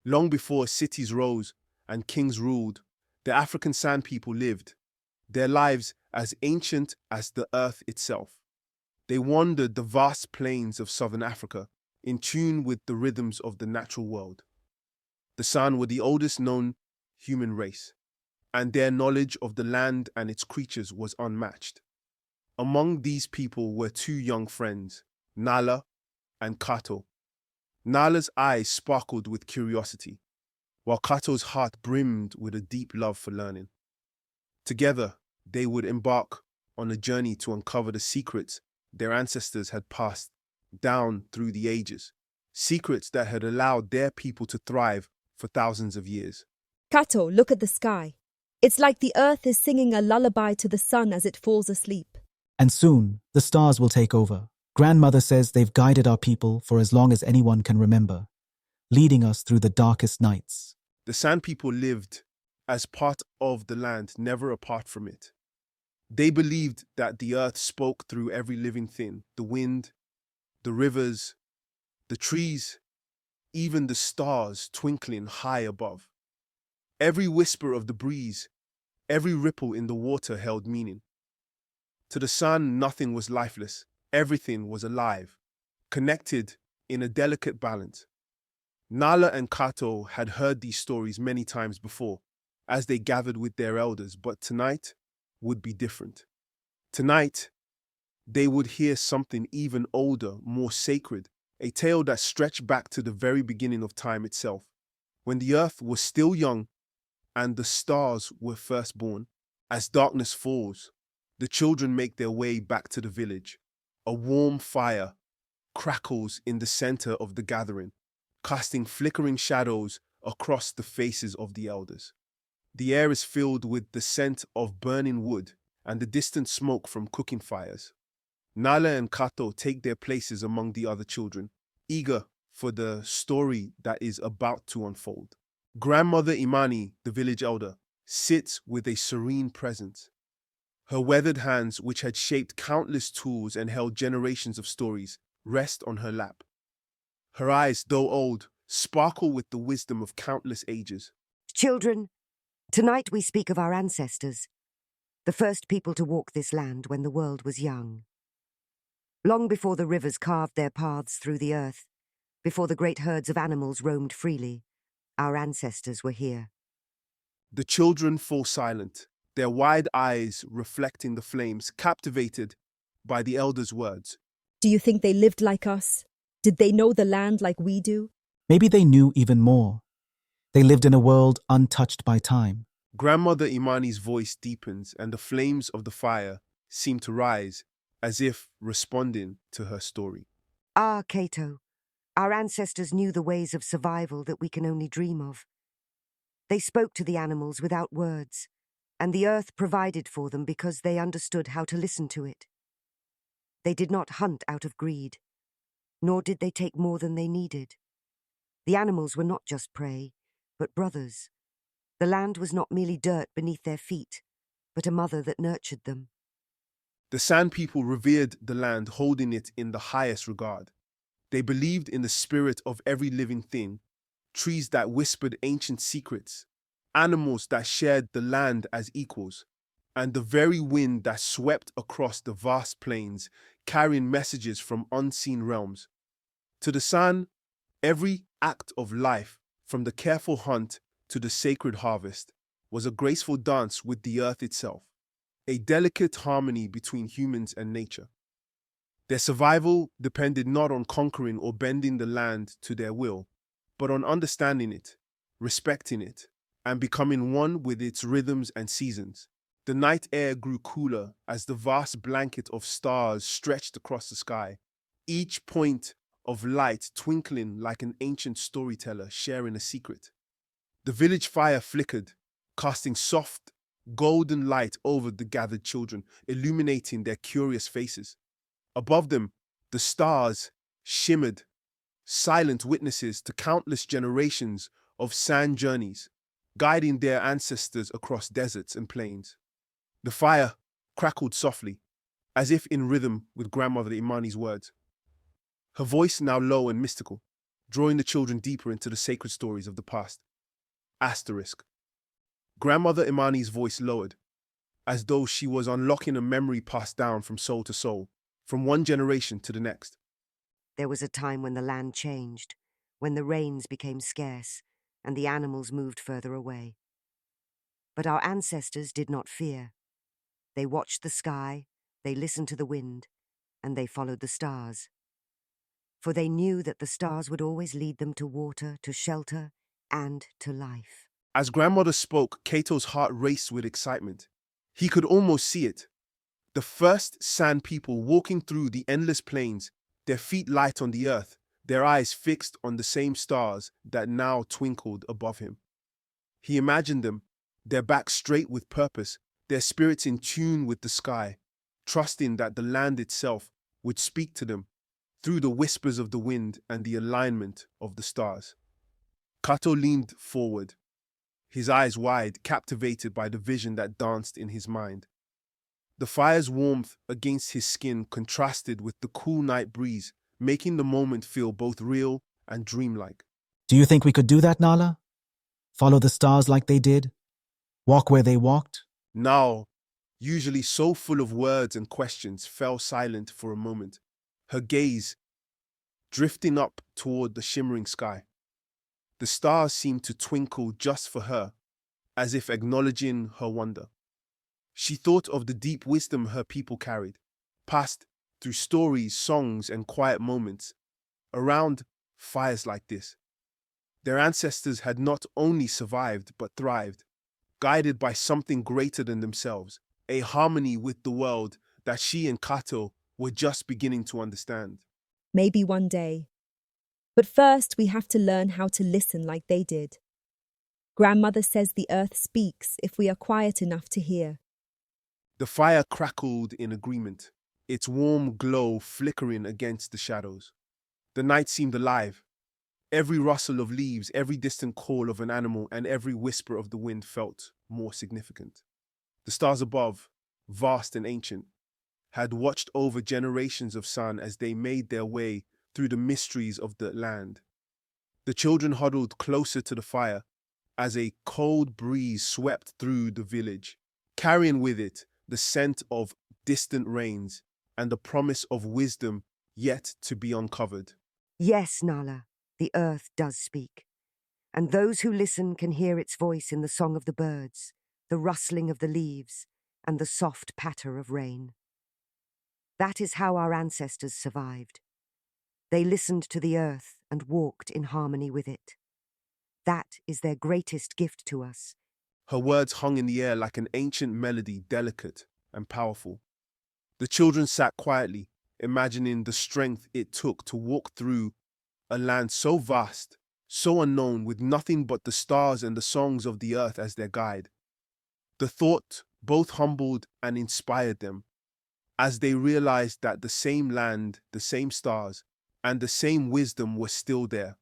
Long before cities rose and kings ruled, the African Sand People lived, their lives as ancient as the earth itself. They wandered the vast plains of southern Africa, in tune with the rhythms of the natural world. The San were the oldest known human race, and their knowledge of the land and its creatures was unmatched. Among these people were two young friends, Nala and Kato. Nala's eyes sparkled with curiosity, while Kato's heart brimmed with a deep love for learning. Together, they would embark on a journey to uncover the secrets their ancestors had passed down through the ages, secrets that had allowed their people to thrive for thousands of years. Kato, look at the sky. It's like the earth is singing a lullaby to the sun as it falls asleep. And soon, the stars will take over. Grandmother says they've guided our people for as long as anyone can remember, leading us through the darkest nights. The Sand People lived as part of the land, never apart from it. They believed that the earth spoke through every living thing, the wind, the rivers, the trees, even the stars twinkling high above. Every whisper of the breeze, every ripple in the water held meaning. To the sun, nothing was lifeless. Everything was alive, connected in a delicate balance. Nala and Kato had heard these stories many times before, as they gathered with their elders, but tonight would be different. Tonight, they would hear something even older, more sacred, a tale that stretched back to the very beginning of time itself, when the earth was still young and the stars were first born. As darkness falls, the children make their way back to the village. A warm fire crackles in the center of the gathering, casting flickering shadows across the faces of the elders. The air is filled with the scent of burning wood and the distant smoke from cooking fires. Nala and Kato take their places among the other children, eager for the story that is about to unfold. Grandmother Imani, the village elder, sits with a serene presence. Her weathered hands, which had shaped countless tools and held generations of stories, rest on her lap. Her eyes, though old, sparkle with the wisdom of countless ages. Children, tonight we speak of our ancestors, the first people to walk this land when the world was young. Long before the rivers carved their paths through the earth, before the great herds of animals roamed freely, our ancestors were here. The children fall silent, their wide eyes reflecting the flames, captivated by the elders' words. Do you think they lived like us? Did they know the land like we do? Maybe they knew even more. They lived in a world untouched by time. Grandmother Imani's voice deepens, and the flames of the fire seem to rise, as if responding to her story. Ah, Kato, our ancestors knew the ways of survival that we can only dream of. They spoke to the animals without words, and the earth provided for them because they understood how to listen to it. They did not hunt out of greed, nor did they take more than they needed. The animals were not just prey, but brothers. The land was not merely dirt beneath their feet, but a mother that nurtured them. The Sand People revered the land, holding it in the highest regard. They believed in the spirit of every living thing, trees that whispered ancient secrets, animals that shared the land as equals, and the very wind that swept across the vast plains, carrying messages from unseen realms. To the San, every act of life, from the careful hunt to the sacred harvest, was a graceful dance with the earth itself, a delicate harmony between humans and nature. Their survival depended not on conquering or bending the land to their will, but on understanding it, respecting it, and becoming one with its rhythms and seasons. The night air grew cooler as the vast blanket of stars stretched across the sky, each point of light twinkling like an ancient storyteller sharing a secret. The village fire flickered, casting soft, golden light over the gathered children, illuminating their curious faces. Above them, the stars shimmered, silent witnesses to countless generations of sand journeys, guiding their ancestors across deserts and plains. The fire crackled softly, as if in rhythm with Grandmother Imani's words. Her voice now low and mystical. drawing the children deeper into the sacred stories of the past. Asterisk. Grandmother Imani's voice lowered, as though she was unlocking a memory passed down from soul to soul, from one generation to the next. There was a time when the land changed, when the rains became scarce, and the animals moved further away. But our ancestors did not fear. They watched the sky, they listened to the wind, and they followed the stars. For they knew that the stars would always lead them to water, to shelter, and to life. As grandmother spoke, Kato's heart raced with excitement. He could almost see it. The first sand people walking through the endless plains, their feet light on the earth, their eyes fixed on the same stars that now twinkled above him. He imagined them, their backs straight with purpose, their spirits in tune with the sky, trusting that the land itself would speak to them through the whispers of the wind and the alignment of the stars. Kato leaned forward, his eyes wide, captivated by the vision that danced in his mind. The fire's warmth against his skin contrasted with the cool night breeze, making the moment feel both real and dreamlike. Do you think we could do that, Nala? Follow the stars like they did? Walk where they walked? Now, usually so full of words and questions, fell silent for a moment, her gaze drifting up toward the shimmering sky. The stars seemed to twinkle just for her, as if acknowledging her wonder. She thought of the deep wisdom her people carried, passed through stories, songs, and quiet moments, around fires like this. Their ancestors had not only survived but thrived, guided by something greater than themselves, a harmony with the world that she and Kato were just beginning to understand. Maybe one day. But first, we have to learn how to listen like they did. Grandmother says the earth speaks if we are quiet enough to hear. The fire crackled in agreement, its warm glow flickering against the shadows. The night seemed alive. Every rustle of leaves, every distant call of an animal, and every whisper of the wind felt more significant. The stars above, vast and ancient, had watched over generations of sun as they made their way through the mysteries of the land. The children huddled closer to the fire as a cold breeze swept through the village, carrying with it the scent of distant rains and the promise of wisdom yet to be uncovered. Yes, Nala, the earth does speak. And those who listen can hear its voice in the song of the birds, the rustling of the leaves, and the soft patter of rain. That is how our ancestors survived. They listened to the earth and walked in harmony with it. That is their greatest gift to us. Her words hung in the air like an ancient melody, delicate and powerful. The children sat quietly, imagining the strength it took to walk through a land so vast, so unknown, with nothing but the stars and the songs of the earth as their guide. The thought both humbled and inspired them, as they realized that the same land, the same stars, and the same wisdom were still there,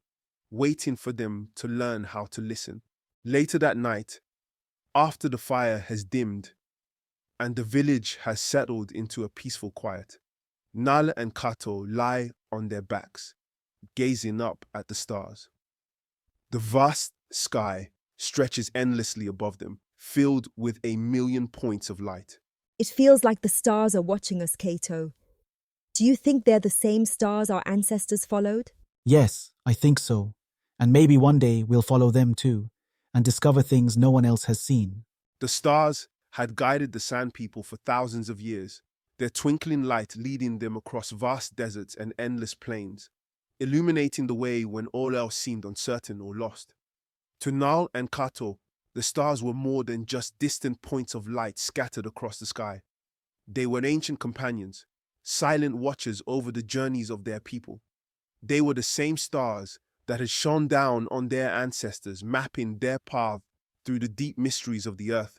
waiting for them to learn how to listen. Later that night, after the fire has dimmed and the village has settled into a peaceful quiet, Nala and Kato lie on their backs, gazing up at the stars. The vast sky stretches endlessly above them, filled with a million points of light. It feels like the stars are watching us, Kato. Do you think they're the same stars our ancestors followed? Yes, I think so. And maybe one day we'll follow them too, and discover things no one else has seen. The stars had guided the Sand People for thousands of years, their twinkling light leading them across vast deserts and endless plains, illuminating the way when all else seemed uncertain or lost. To Nal and Kato, the stars were more than just distant points of light scattered across the sky. They were ancient companions, silent watchers over the journeys of their people. They were the same stars that had shone down on their ancestors, mapping their path through the deep mysteries of the earth,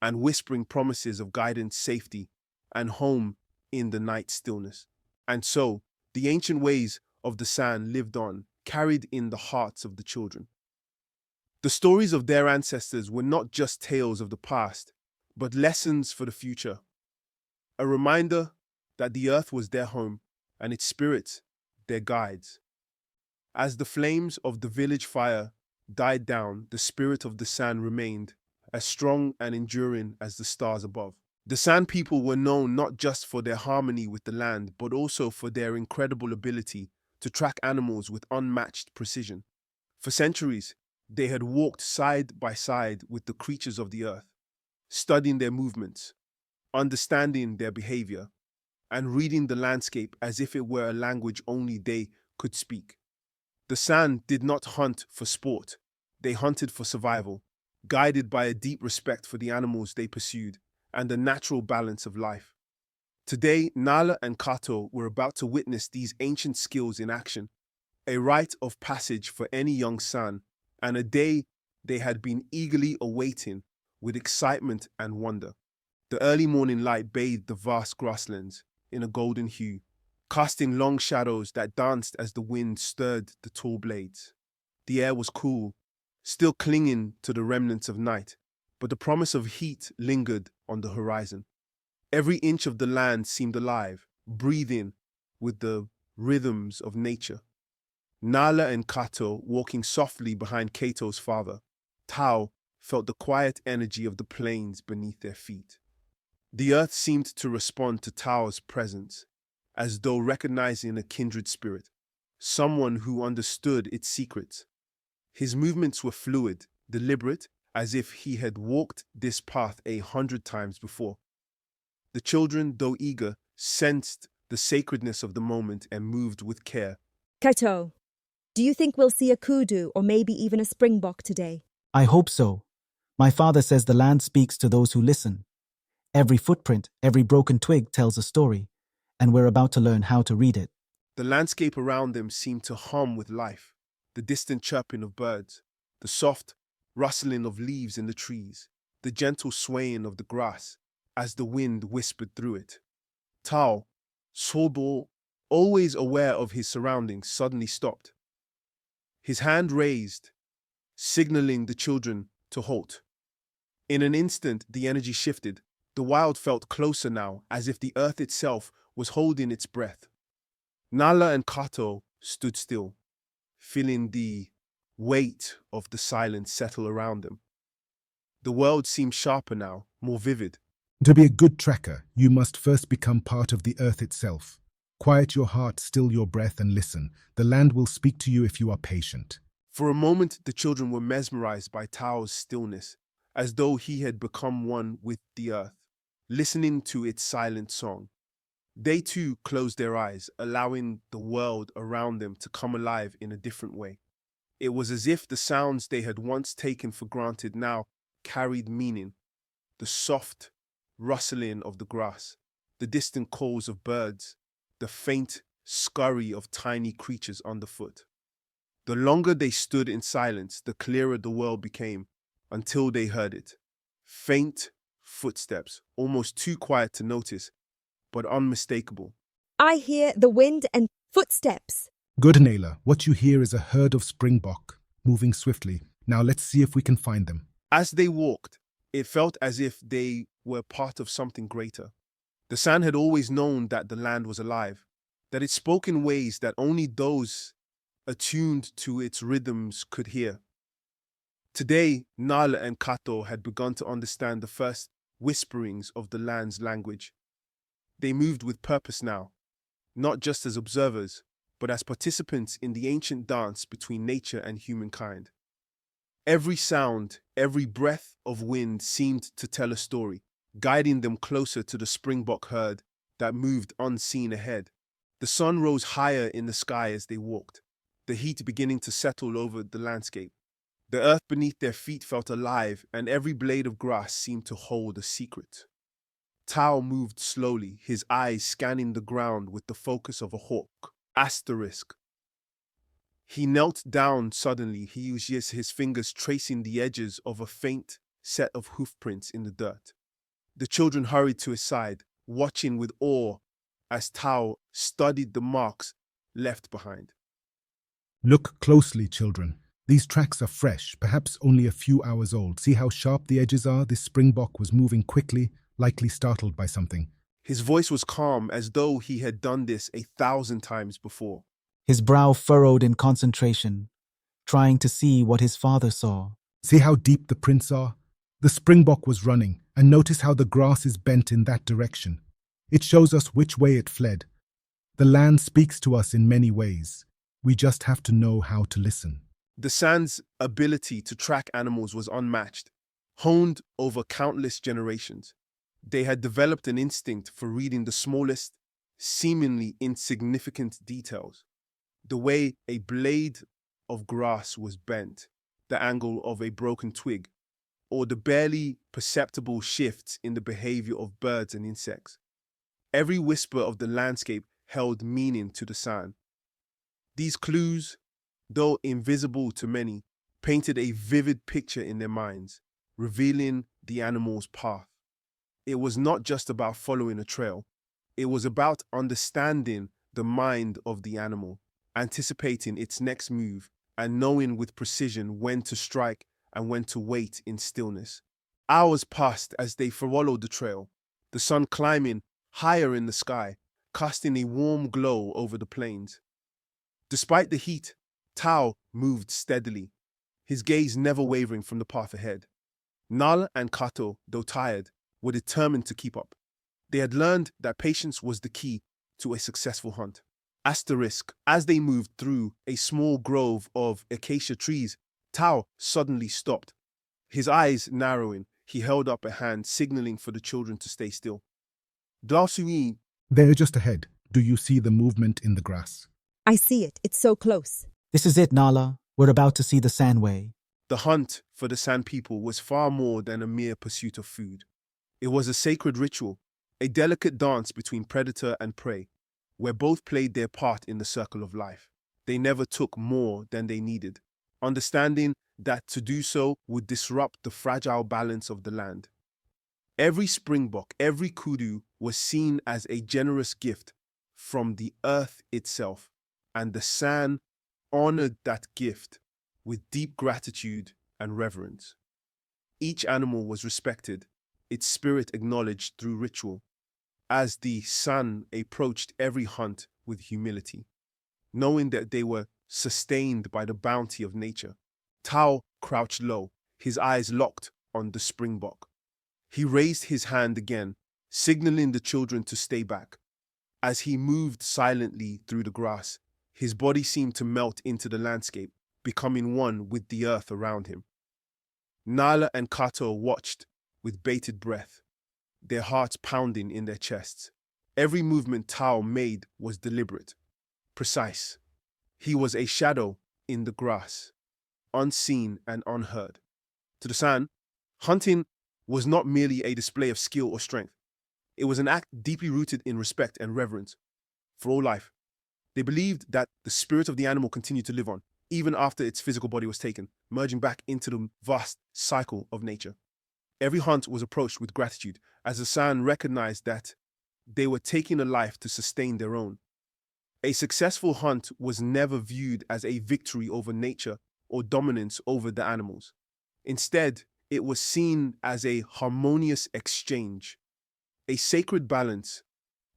and whispering promises of guidance, safety, and home in the night stillness. And so, the ancient ways of the sand lived on, carried in the hearts of the children. The stories of their ancestors were not just tales of the past, but lessons for the future. A reminder that the earth was their home and its spirits their guides. As the flames of the village fire died down, the spirit of the San remained, as strong and enduring as the stars above. The San people were known not just for their harmony with the land, but also for their incredible ability to track animals with unmatched precision. For centuries, they had walked side by side with the creatures of the earth, studying their movements, understanding their behavior, and reading the landscape as if it were a language only they could speak. The San did not hunt for sport, they hunted for survival, guided by a deep respect for the animals they pursued and the natural balance of life. Today, Nala and Kato were about to witness these ancient skills in action, a rite of passage for any young San, and a day they had been eagerly awaiting with excitement and wonder. The early morning light bathed the vast grasslands in a golden hue, casting long shadows that danced as the wind stirred the tall blades. The air was cool, still clinging to the remnants of night, but the promise of heat lingered on the horizon. Every inch of the land seemed alive, breathing with the rhythms of nature. Nala and Kato, walking softly behind Kato's father, Tao, felt the quiet energy of the plains beneath their feet. The earth seemed to respond to Tao's presence, as though recognizing a kindred spirit, someone who understood its secrets. His movements were fluid, deliberate, as if he had walked this path 100 times before. The children, though eager, sensed the sacredness of the moment and moved with care. Kato, do you think we'll see a kudu or maybe even a springbok today? I hope so. My father says the land speaks to those who listen. Every footprint, every broken twig tells a story, and we're about to learn how to read it. The landscape around them seemed to hum with life, the distant chirping of birds, the soft rustling of leaves in the trees, the gentle swaying of the grass as the wind whispered through it. Tao, Sobo, always aware of his surroundings, suddenly stopped. His hand raised, signaling the children to halt. In an instant, the energy shifted. The wild felt closer now, as if the earth itself was holding its breath. Nala and Kato stood still, feeling the weight of the silence settle around them. The world seemed sharper now, more vivid. To be a good tracker, you must first become part of the earth itself. Quiet your heart, still your breath, and listen. The land will speak to you if you are patient. For a moment, the children were mesmerized by Tao's stillness, as though he had become one with the earth, listening to its silent song. They too closed their eyes, allowing the world around them to come alive in a different way. It was as if the sounds they had once taken for granted now carried meaning. The soft rustling of the grass, the distant calls of birds, the faint scurry of tiny creatures underfoot. The longer they stood in silence, the clearer the world became, until they heard it. Faint footsteps, almost too quiet to notice, but unmistakable. I hear the wind and footsteps. Good, Nala. What you hear is a herd of springbok, moving swiftly. Now let's see if we can find them. As they walked, it felt as if they were part of something greater. The San had always known that the land was alive, that it spoke in ways that only those attuned to its rhythms could hear. Today, Nala and Kato had begun to understand the first whisperings of the land's language. They moved with purpose now, not just as observers, but as participants in the ancient dance between nature and humankind. Every sound, every breath of wind seemed to tell a story, guiding them closer to the springbok herd that moved unseen ahead. The sun rose higher in the sky as they walked, the heat beginning to settle over the landscape. The earth beneath their feet felt alive, and every blade of grass seemed to hold a secret. Tao moved slowly, his eyes scanning the ground with the focus of a hawk. Asterisk. He knelt down suddenly, he used his fingers tracing the edges of a faint set of hoofprints in the dirt. The children hurried to his side, watching with awe as Tao studied the marks left behind. Look closely, children. These tracks are fresh, perhaps only a few hours old. See how sharp the edges are? This springbok was moving quickly, likely startled by something. His voice was calm, as though he had done this 1,000 times before. his brow furrowed in concentration, trying to see what his father saw. See how deep the prints are? The springbok was running, and notice how the grass is bent in that direction. It shows us which way it fled. The land speaks to us in many ways. We just have to know how to listen. The sand's ability to track animals was unmatched, honed over countless generations. They had developed an instinct for reading the smallest, seemingly insignificant details. The way a blade of grass was bent, the angle of a broken twig, or the barely perceptible shifts in the behavior of birds and insects. Every whisper of the landscape held meaning to the sand. These clues, though invisible to many, painted a vivid picture in their minds, revealing the animal's path. It was not just about following a trail. It was about understanding the mind of the animal, anticipating its next move, and knowing with precision when to strike and when to wait in stillness. Hours passed as they followed the trail, the sun climbing higher in the sky, casting a warm glow over the plains. Despite the heat, Tao moved steadily, his gaze never wavering from the path ahead. Nala and Kato, though tired, were determined to keep up. They had learned that patience was the key to a successful hunt. Asterisk, as they moved through a small grove of acacia trees, Tao suddenly stopped. His eyes narrowing, he held up a hand, signaling for the children to stay still. Daosui, There just ahead. Do you see the movement in the grass? I see it. It's so close. This is it, Nala. We're about to see the sandway. the hunt for the Sand People was far more than a mere pursuit of food. It was a sacred ritual, a delicate dance between predator and prey, where both played their part in the circle of life. They never took more than they needed, understanding that to do so would disrupt the fragile balance of the land. Every springbok, every kudu was seen as a generous gift from the earth itself, and the San honored that gift with deep gratitude and reverence. Each animal was respected, its spirit acknowledged through ritual, as the San approached every hunt with humility, knowing that they were sustained by the bounty of nature. Tao crouched low, his eyes locked on the springbok. He raised his hand again, signaling the children to stay back. As he moved silently through the grass, his body seemed to melt into the landscape, becoming one with the earth around him. Nala and Kato watched with bated breath, their hearts pounding in their chests. Every movement Tao made was deliberate, precise. He was a shadow in the grass, unseen and unheard. To the San, hunting was not merely a display of skill or strength. It was an act deeply rooted in respect and reverence for all life. They believed that the spirit of the animal continued to live on, even after its physical body was taken, merging back into the vast cycle of nature. Every hunt was approached with gratitude, as the San recognized that they were taking a life to sustain their own. A successful hunt was never viewed as a victory over nature or dominance over the animals. Instead, it was seen as a harmonious exchange, a sacred balance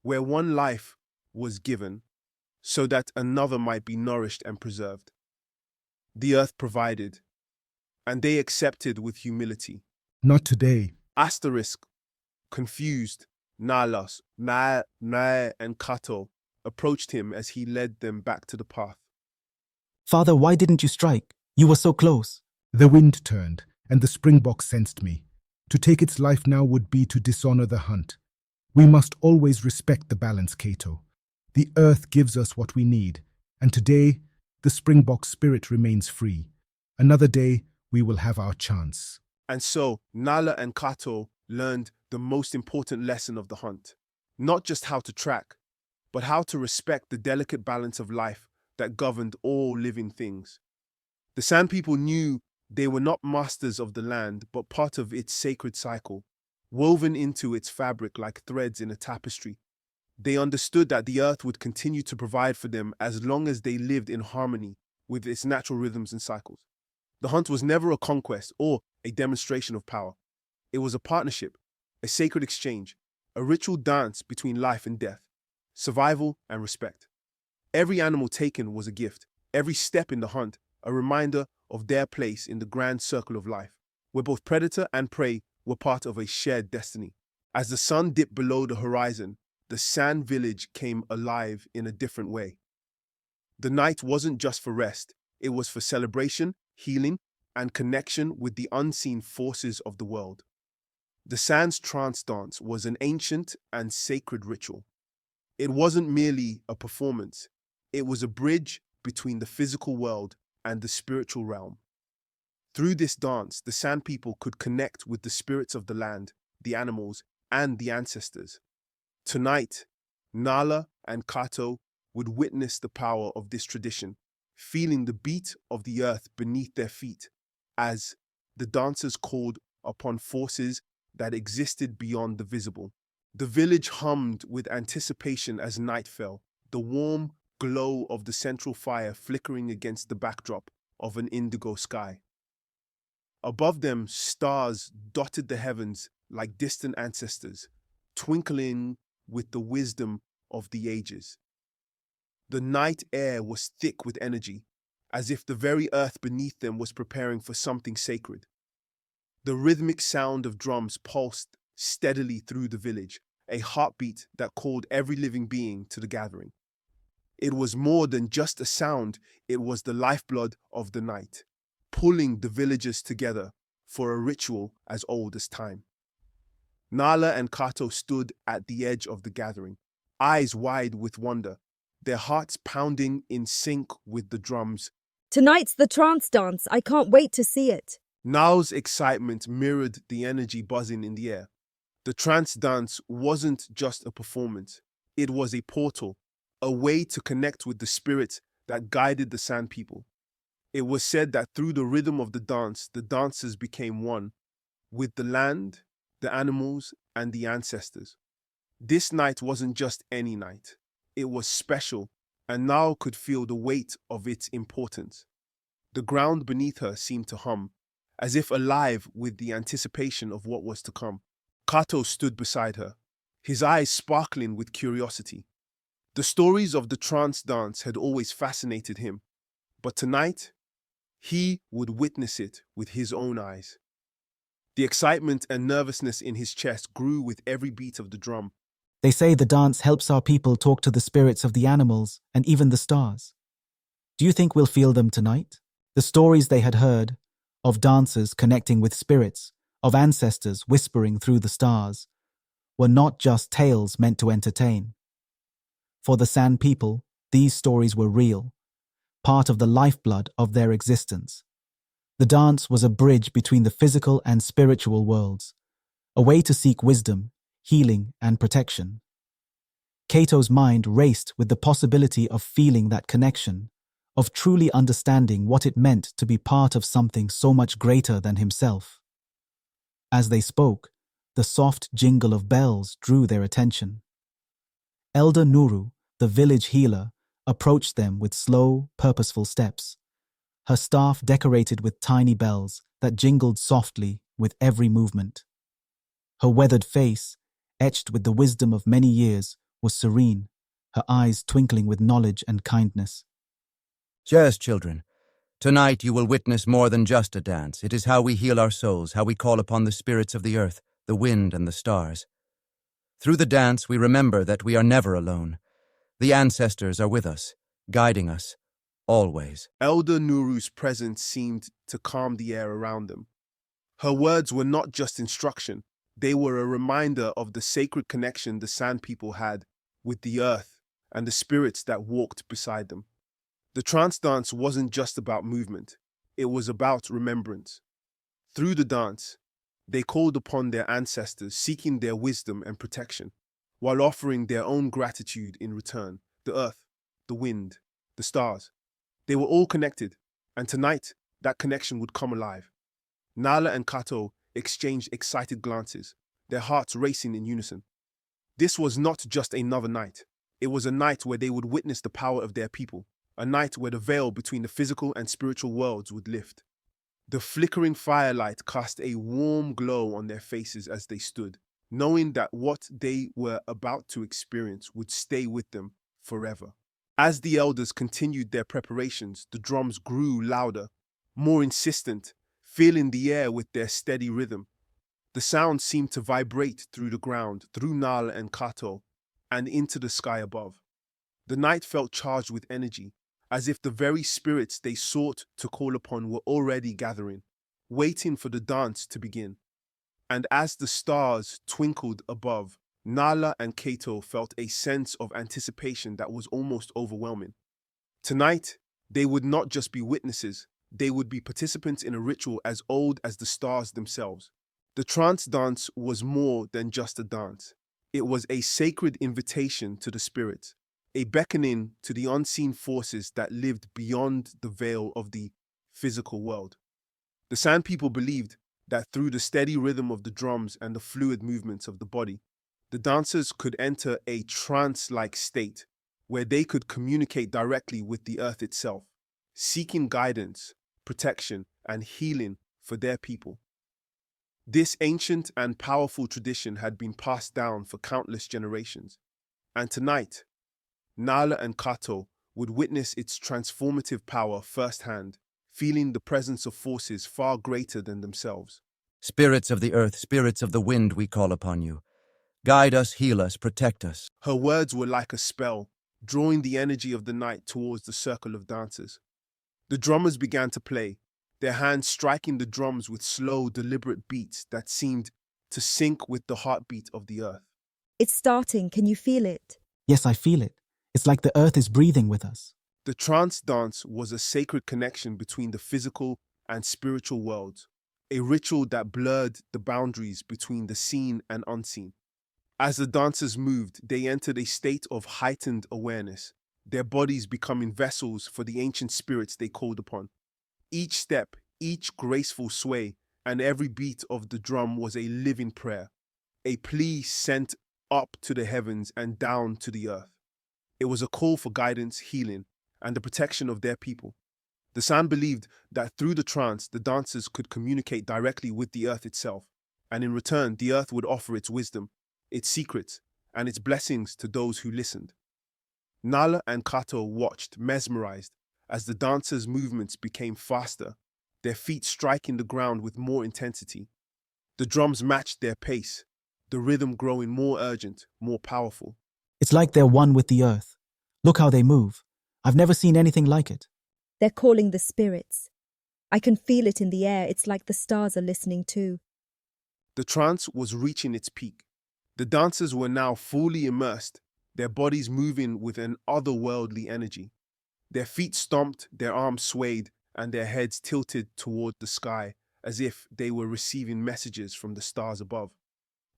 where one life was given so that another might be nourished and preserved. The earth provided, and they accepted with humility. Not today. Asterisk, confused, Nala and Kato approached him as he led them back to the path. Father, why didn't you strike? You were so close. The wind turned, and the springbok sensed me. To take its life now would be to dishonor the hunt. We must always respect the balance, Kato. The earth gives us what we need, and today, the springbok spirit remains free. Another day, we will have our chance. And so, Nala and Kato learned the most important lesson of the hunt. Not just how to track, but how to respect the delicate balance of life that governed all living things. The Sand People knew they were not masters of the land, but part of its sacred cycle, woven into its fabric like threads in a tapestry. They understood that the earth would continue to provide for them as long as they lived in harmony with its natural rhythms and cycles. The hunt was never a conquest or a demonstration of power. It was a partnership, a sacred exchange, a ritual dance between life and death, survival and respect. Every animal taken was a gift, every step in the hunt a reminder of their place in the grand circle of life, where both predator and prey were part of a shared destiny. As the sun dipped below the horizon, the sand village came alive in a different way. The night wasn't just for rest, it was for celebration, healing, and connection with the unseen forces of the world. The Sand's trance dance was an ancient and sacred ritual. It wasn't merely a performance, it was a bridge between the physical world and the spiritual realm. Through this dance, the Sand people could connect with the spirits of the land, the animals, and the ancestors. Tonight, Nala and Kato would witness the power of this tradition, feeling the beat of the earth beneath their feet as the dancers called upon forces that existed beyond the visible. The village hummed with anticipation as night fell, the warm glow of the central fire flickering against the backdrop of an indigo sky. Above them, stars dotted the heavens like distant ancestors, twinkling with the wisdom of the ages. The night air was thick with energy, as if the very earth beneath them was preparing for something sacred. The rhythmic sound of drums pulsed steadily through the village, a heartbeat that called every living being to the gathering. It was more than just a sound, it was the lifeblood of the night, pulling the villagers together for a ritual as old as time. Nala and Kato stood at the edge of the gathering, eyes wide with wonder, their hearts pounding in sync with the drums. Tonight's the trance dance. I can't wait to see it. Nala's excitement mirrored the energy buzzing in the air. The trance dance wasn't just a performance, it was a portal, a way to connect with the spirits that guided the Sand people. It was said that through the rhythm of the dancers became one with the land, the animals, and the ancestors. This night wasn't just any night. It was special, and Nal could feel the weight of its importance. The ground beneath her seemed to hum, as if alive with the anticipation of what was to come. Kato stood beside her, his eyes sparkling with curiosity. The stories of the trance dance had always fascinated him, but tonight, he would witness it with his own eyes. The excitement and nervousness in his chest grew with every beat of the drum. They say the dance helps our people talk to the spirits of the animals and even the stars. Do you think we'll feel them tonight? The stories they had heard, of dancers connecting with spirits, of ancestors whispering through the stars, were not just tales meant to entertain. For the Sand people, these stories were real, part of the lifeblood of their existence. The dance was a bridge between the physical and spiritual worlds, a way to seek wisdom, healing, and protection. Kato's mind raced with the possibility of feeling that connection, of truly understanding what it meant to be part of something so much greater than himself. As they spoke, the soft jingle of bells drew their attention. Elder Nuru, the village healer, approached them with slow, purposeful steps, her staff decorated with tiny bells that jingled softly with every movement. Her weathered face, etched with the wisdom of many years, was serene, her eyes twinkling with knowledge and kindness. Yes, children. Tonight you will witness more than just a dance. It is how we heal our souls, how we call upon the spirits of the earth, the wind, and the stars. Through the dance, we remember that we are never alone. The ancestors are with us, guiding us, always. Elder Nuru's presence seemed to calm the air around them. Her words were not just instruction, they were a reminder of the sacred connection the Sand people had with the earth and the spirits that walked beside them. The trance dance wasn't just about movement, it was about remembrance. Through the dance, they called upon their ancestors, seeking their wisdom and protection, while offering their own gratitude in return. The earth, the wind, the stars. They were all connected, and tonight, that connection would come alive. Nala and Kato exchanged excited glances, their hearts racing in unison. This was not just another night. It was a night where they would witness the power of their people, a night where the veil between the physical and spiritual worlds would lift. The flickering firelight cast a warm glow on their faces as they stood, knowing that what they were about to experience would stay with them forever. As the elders continued their preparations, the drums grew louder, more insistent, filling the air with their steady rhythm. The sound seemed to vibrate through the ground, through Nala and Kato, and into the sky above. The night felt charged with energy, as if the very spirits they sought to call upon were already gathering, waiting for the dance to begin. And as the stars twinkled above, Nala and Kato felt a sense of anticipation that was almost overwhelming. Tonight, they would not just be witnesses, they would be participants in a ritual as old as the stars themselves. The trance dance was more than just a dance. It was a sacred invitation to the spirits, a beckoning to the unseen forces that lived beyond the veil of the physical world. The Sand People believed that through the steady rhythm of the drums and the fluid movements of the body, the dancers could enter a trance-like state where they could communicate directly with the earth itself, seeking guidance, protection, and healing for their people. This ancient and powerful tradition had been passed down for countless generations, and tonight, Nala and Kato would witness its transformative power firsthand, feeling the presence of forces far greater than themselves. Spirits of the earth, spirits of the wind, we call upon you. Guide us, heal us, protect us. Her words were like a spell, drawing the energy of the night towards the circle of dancers. The drummers began to play, their hands striking the drums with slow, deliberate beats that seemed to sync with the heartbeat of the earth. It's starting, can you feel it? Yes, I feel it. It's like the earth is breathing with us. The trance dance was a sacred connection between the physical and spiritual worlds, a ritual that blurred the boundaries between the seen and unseen. As the dancers moved, they entered a state of heightened awareness, their bodies becoming vessels for the ancient spirits they called upon. Each step, each graceful sway, and every beat of the drum was a living prayer, a plea sent up to the heavens and down to the earth. It was a call for guidance, healing, and the protection of their people. The San believed that through the trance, the dancers could communicate directly with the earth itself, and in return, the earth would offer its wisdom, its secrets, and its blessings to those who listened. Nala and Kato watched, mesmerized, as the dancers' movements became faster, their feet striking the ground with more intensity. The drums matched their pace, the rhythm growing more urgent, more powerful. It's like they're one with the earth. Look how they move. I've never seen anything like it. They're calling the spirits. I can feel it in the air. It's like the stars are listening too. The trance was reaching its peak. The dancers were now fully immersed, their bodies moving with an otherworldly energy. Their feet stomped, their arms swayed, and their heads tilted toward the sky as if they were receiving messages from the stars above.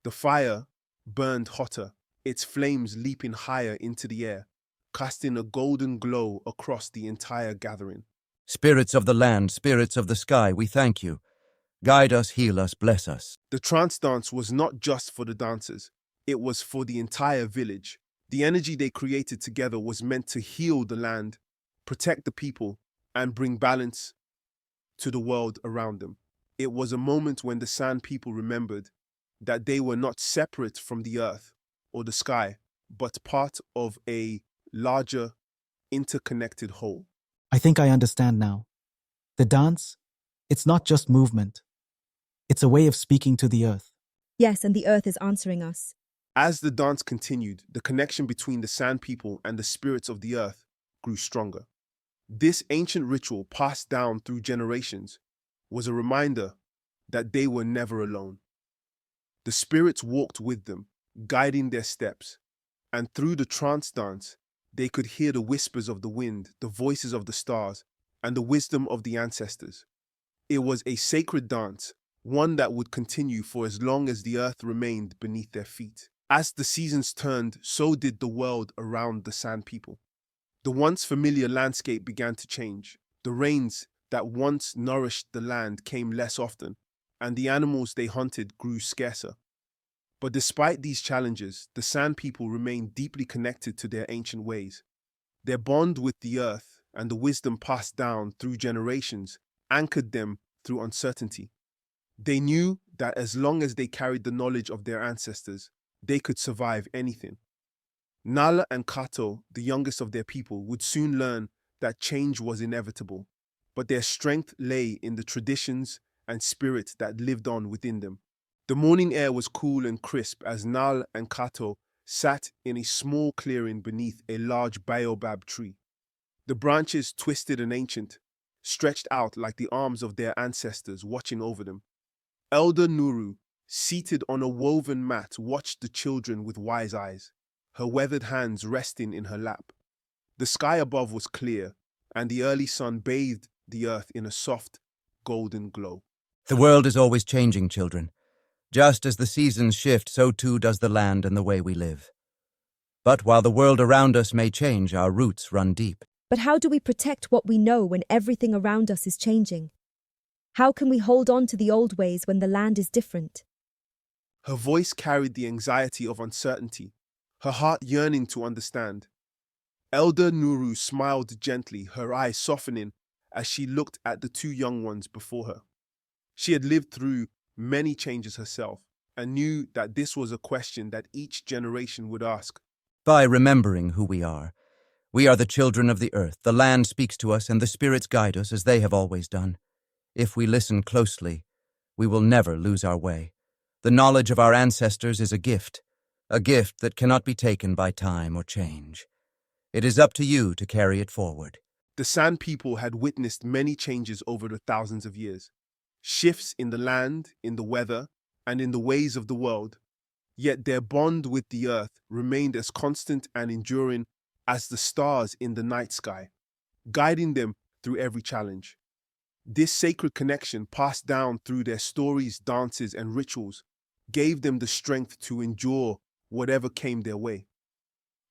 The fire burned hotter, its flames leaping higher into the air, casting a golden glow across the entire gathering. Spirits of the land, spirits of the sky, we thank you. Guide us, heal us, bless us. The trance dance was not just for the dancers, it was for the entire village. The energy they created together was meant to heal the land, protect the people, and bring balance to the world around them. It was a moment when the Sand People remembered that they were not separate from the earth or the sky, but part of a larger, interconnected whole. I think I understand now. The dance, it's not just movement. It's a way of speaking to the earth. Yes, and the earth is answering us. As the dance continued, the connection between the Sand People and the spirits of the earth grew stronger. This ancient ritual, passed down through generations, was a reminder that they were never alone. The spirits walked with them, guiding their steps, and through the trance dance, they could hear the whispers of the wind, the voices of the stars, and the wisdom of the ancestors. It was a sacred dance, one that would continue for as long as the earth remained beneath their feet. As the seasons turned, so did the world around the Sand People. The once familiar landscape began to change. The rains that once nourished the land came less often, and the animals they hunted grew scarcer. But despite these challenges, the Sand People remained deeply connected to their ancient ways. Their bond with the earth and the wisdom passed down through generations anchored them through uncertainty. They knew that as long as they carried the knowledge of their ancestors, they could survive anything. Nala and Kato, the youngest of their people, would soon learn that change was inevitable, but their strength lay in the traditions and spirit that lived on within them. The morning air was cool and crisp as Nala and Kato sat in a small clearing beneath a large baobab tree. The branches, twisted and ancient, stretched out like the arms of their ancestors watching over them. Elder Nuru, seated on a woven mat, watched the children with wise eyes, her weathered hands resting in her lap. The sky above was clear, and the early sun bathed the earth in a soft, golden glow. The world is always changing, children. Just as the seasons shift, so too does the land and the way we live. But while the world around us may change, our roots run deep. But how do we protect what we know when everything around us is changing? How can we hold on to the old ways when the land is different? Her voice carried the anxiety of uncertainty, her heart yearning to understand. Elder Nuru smiled gently, her eyes softening as she looked at the two young ones before her. She had lived through many changes herself and knew that this was a question that each generation would ask. By remembering who we are the children of the earth. The land speaks to us and the spirits guide us as they have always done. If we listen closely, we will never lose our way. The knowledge of our ancestors is a gift that cannot be taken by time or change. It is up to you to carry it forward. The Sand People had witnessed many changes over the thousands of years. Shifts in the land, in the weather, and in the ways of the world. Yet their bond with the earth remained as constant and enduring as the stars in the night sky, guiding them through every challenge. This sacred connection, passed down through their stories, dances, and rituals, gave them the strength to endure whatever came their way.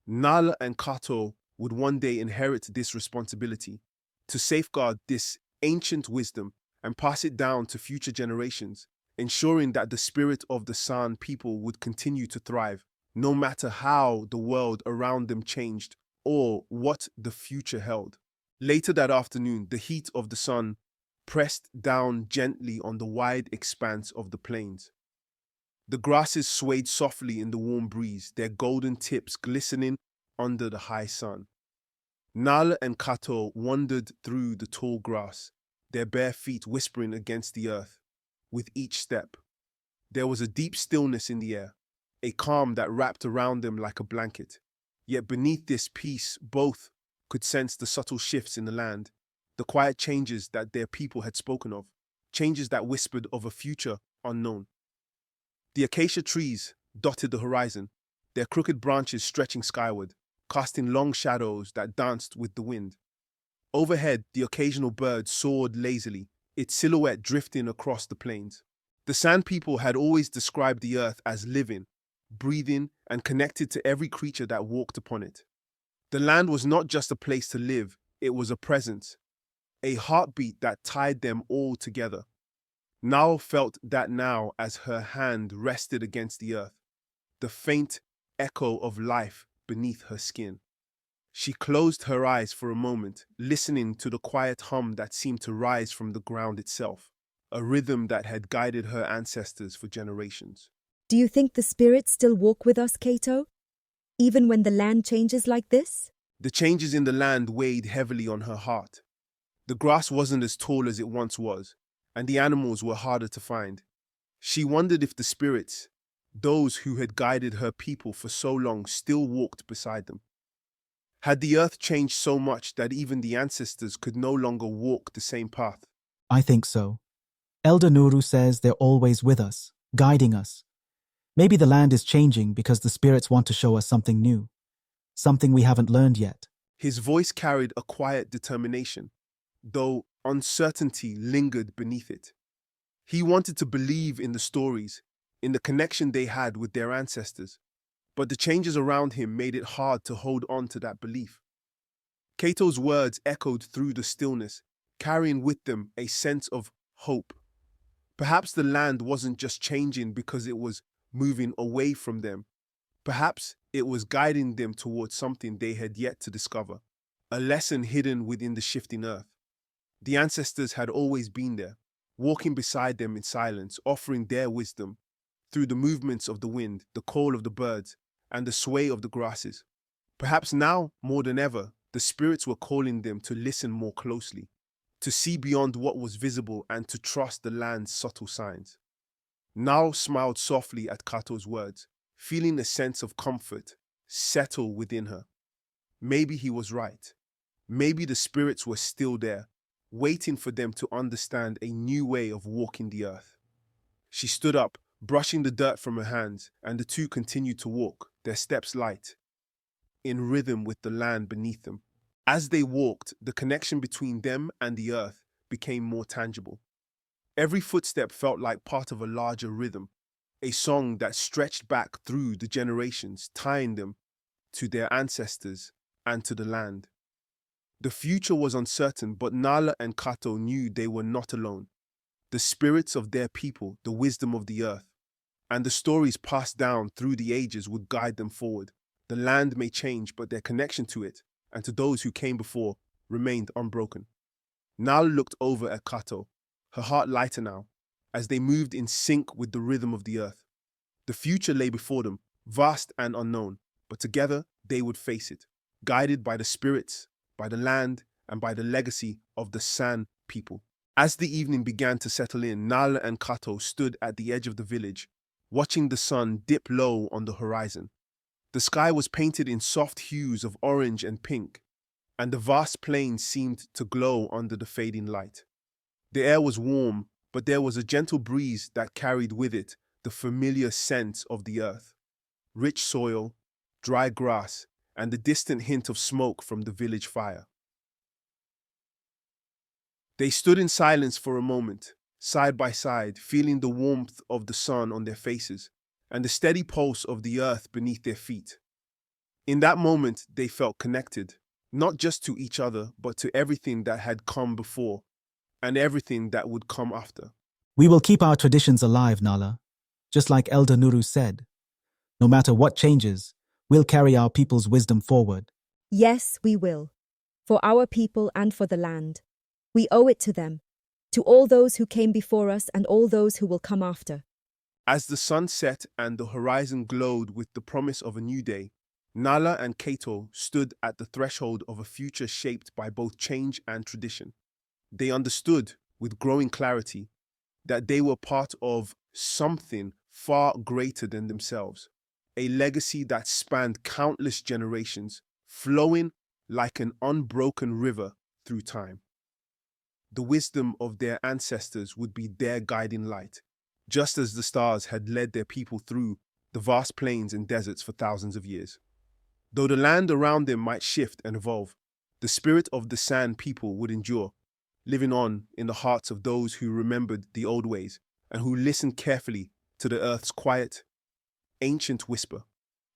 Nala and Kato would one day inherit this responsibility, to safeguard this ancient wisdom and pass it down to future generations, ensuring that the spirit of the San people would continue to thrive, no matter how the world around them changed or what the future held. Later that afternoon, the heat of the sun pressed down gently on the wide expanse of the plains. The grasses swayed softly in the warm breeze, their golden tips glistening under the high sun. Nala and Kato wandered through the tall grass, their bare feet whispering against the earth. With each step, there was a deep stillness in the air, a calm that wrapped around them like a blanket. Yet beneath this peace, both could sense the subtle shifts in the land, the quiet changes that their people had spoken of, changes that whispered of a future unknown. The acacia trees dotted the horizon, their crooked branches stretching skyward, casting long shadows that danced with the wind. Overhead, the occasional bird soared lazily, its silhouette drifting across the plains. The Sand People had always described the earth as living, breathing, and connected to every creature that walked upon it. The land was not just a place to live, it was a presence, a heartbeat that tied them all together. Nal felt that now as her hand rested against the earth, the faint echo of life beneath her skin. She closed her eyes for a moment, listening to the quiet hum that seemed to rise from the ground itself, a rhythm that had guided her ancestors for generations. Do you think the spirits still walk with us, Kato? Even when the land changes like this? The changes in the land weighed heavily on her heart. The grass wasn't as tall as it once was, and the animals were harder to find. She wondered if the spirits, those who had guided her people for so long, still walked beside them. Had the earth changed so much that even the ancestors could no longer walk the same path? I think so. Elder Nuru says they're always with us, guiding us. Maybe the land is changing because the spirits want to show us something new, something we haven't learned yet. His voice carried a quiet determination, though uncertainty lingered beneath it. He wanted to believe in the stories, in the connection they had with their ancestors, but the changes around him made it hard to hold on to that belief. Kato's words echoed through the stillness, carrying with them a sense of hope. Perhaps the land wasn't just changing because it was moving away from them. Perhaps it was guiding them towards something they had yet to discover, a lesson hidden within the shifting earth. The ancestors had always been there, walking beside them in silence, offering their wisdom through the movements of the wind, the call of the birds, and the sway of the grasses. Perhaps now, more than ever, the spirits were calling them to listen more closely, to see beyond what was visible and to trust the land's subtle signs. Nal smiled softly at Kato's words, feeling a sense of comfort settle within her. Maybe he was right. Maybe the spirits were still there, waiting for them to understand a new way of walking the earth. She stood up, brushing the dirt from her hands, and the two continued to walk, their steps light, in rhythm with the land beneath them. As they walked, the connection between them and the earth became more tangible. Every footstep felt like part of a larger rhythm, a song that stretched back through the generations, tying them to their ancestors and to the land. The future was uncertain, but Nala and Kato knew they were not alone. The spirits of their people, the wisdom of the earth, and the stories passed down through the ages would guide them forward. The land may change, but their connection to it and to those who came before remained unbroken. Nala looked over at Kato, her heart lighter now, as they moved in sync with the rhythm of the earth. The future lay before them, vast and unknown, but together they would face it, guided by the spirits, by the land, and by the legacy of the San people. As the evening began to settle in, Nala and Kato stood at the edge of the village, watching the sun dip low on the horizon. The sky was painted in soft hues of orange and pink, and the vast plains seemed to glow under the fading light. The air was warm, but there was a gentle breeze that carried with it the familiar scent of the earth, rich soil, dry grass, and the distant hint of smoke from the village fire. They stood in silence for a moment, side by side, feeling the warmth of the sun on their faces and the steady pulse of the earth beneath their feet. In that moment, they felt connected, not just to each other, but to everything that had come before and everything that would come after. We will keep our traditions alive, Nala. Just like Elder Nuru said, no matter what changes, we'll carry our people's wisdom forward. Yes, we will. For our people and for the land. We owe it to them, to all those who came before us and all those who will come after. As the sun set and the horizon glowed with the promise of a new day, Nala and Kato stood at the threshold of a future shaped by both change and tradition. They understood, with growing clarity, that they were part of something far greater than themselves, a legacy that spanned countless generations, flowing like an unbroken river through time. The wisdom of their ancestors would be their guiding light, just as the stars had led their people through the vast plains and deserts for thousands of years. Though the land around them might shift and evolve, the spirit of the San people would endure, living on in the hearts of those who remembered the old ways and who listened carefully to the earth's quiet, ancient whisper.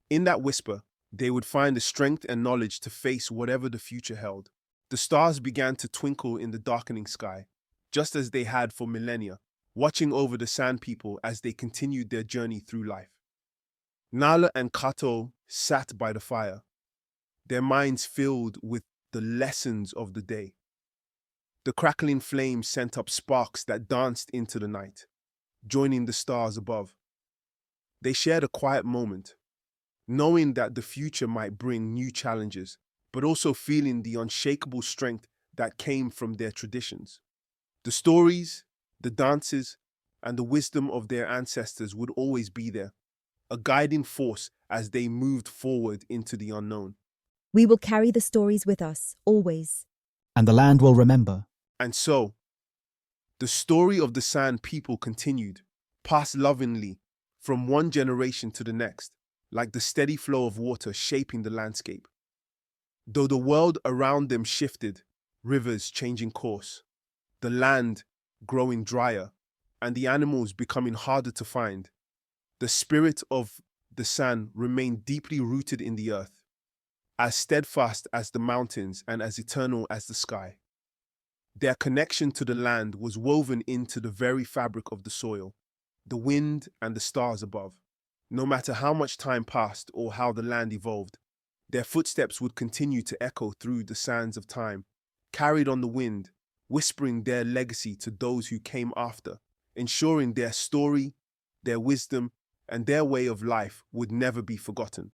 In that whisper, they would find the strength and knowledge to face whatever the future held. The stars began to twinkle in the darkening sky, just as they had for millennia, watching over the San people as they continued their journey through life. Nala and Kato sat by the fire, their minds filled with the lessons of the day. The crackling flames sent up sparks that danced into the night, joining the stars above. They shared a quiet moment, knowing that the future might bring new challenges, but also feeling the unshakable strength that came from their traditions. The stories, the dances, and the wisdom of their ancestors would always be there, a guiding force as they moved forward into the unknown. We will carry the stories with us, always. And the land will remember. And so, the story of the San people continued, passed lovingly from one generation to the next, like the steady flow of water shaping the landscape. Though the world around them shifted, rivers changing course, the land growing drier, and the animals becoming harder to find, the spirit of the San remained deeply rooted in the earth, as steadfast as the mountains and as eternal as the sky. Their connection to the land was woven into the very fabric of the soil, the wind and the stars above. No matter how much time passed or how the land evolved, their footsteps would continue to echo through the sands of time, carried on the wind, whispering their legacy to those who came after, ensuring their story, their wisdom, and their way of life would never be forgotten.